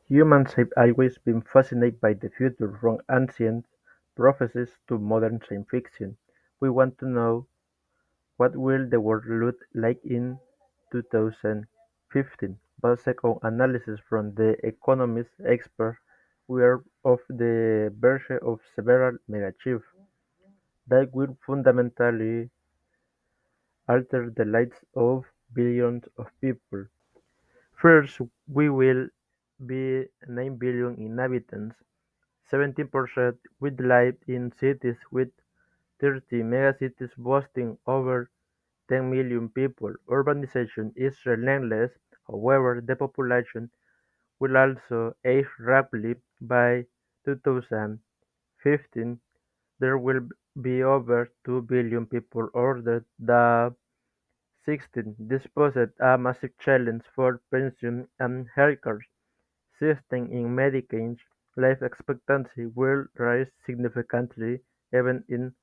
Humans have always been fascinated by the future, from ancient prophecies to modern science fiction. We want to know what will the world look like in 2015. Based on analysis from the economist experts, we are of the verge of several mega-shifts that will fundamentally alter the lives of billions of people. First, we will be 9 billion inhabitants. 17% will live in cities with 30 megacities boasting over 10 million people. Urbanization is relentless, however, the population will also age rapidly. By 2015, there will be over 2 billion people older than 16. This poses a massive challenge for pension and healthcare systems in Medicaid. Life expectancy will rise significantly even in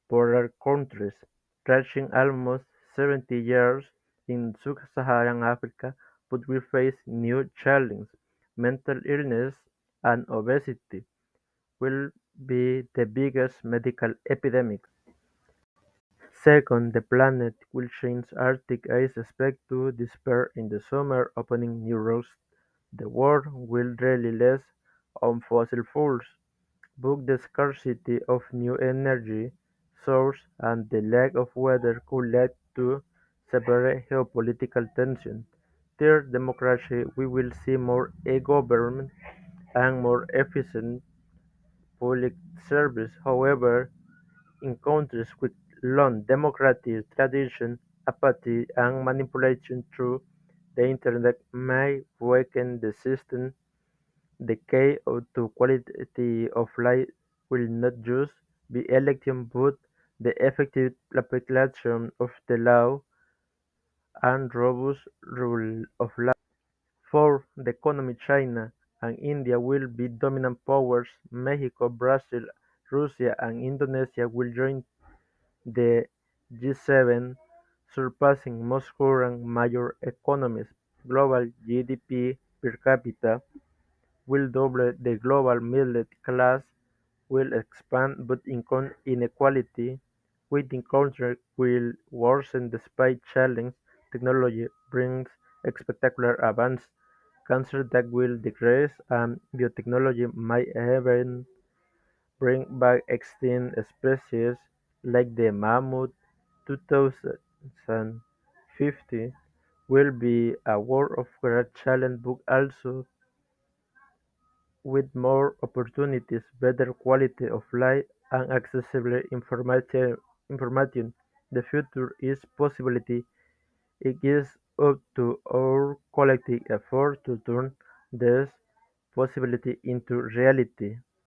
poorer countries, reaching almost 70 years in sub-Saharan Africa, but we face new challenges. Mental illness and obesity will be the biggest medical epidemics. Second, the planet will change. Arctic ice expected to disappear in the summer, opening new routes. The world will rely less on fossil fuels, but the scarcity of new energy sources and the lack of weather could lead to severe geopolitical tension. Third, democracy. We will see more e-government and more efficient public service. However, in countries with long democratic traditions, apathy and manipulation through the internet may weaken the system. The key to quality of life will not just be elections but the effective application of the law and robust rule of law. Fourth, the economy. China and India will be dominant powers. Mexico, Brazil, Russia and Indonesia will join the G7, surpassing most current major economies. Global GDP per capita will double, the global middle class will expand, but income inequality within countries will worsen despite challenges. Technology brings spectacular advances. Cancer that will decrease, and biotechnology might even bring back extinct species like the mammoth. 2050 will be a world of great challenge but also with more opportunities, better quality of life, and accessible information. The future is possibility. It is up to our collective effort to turn this possibility into reality.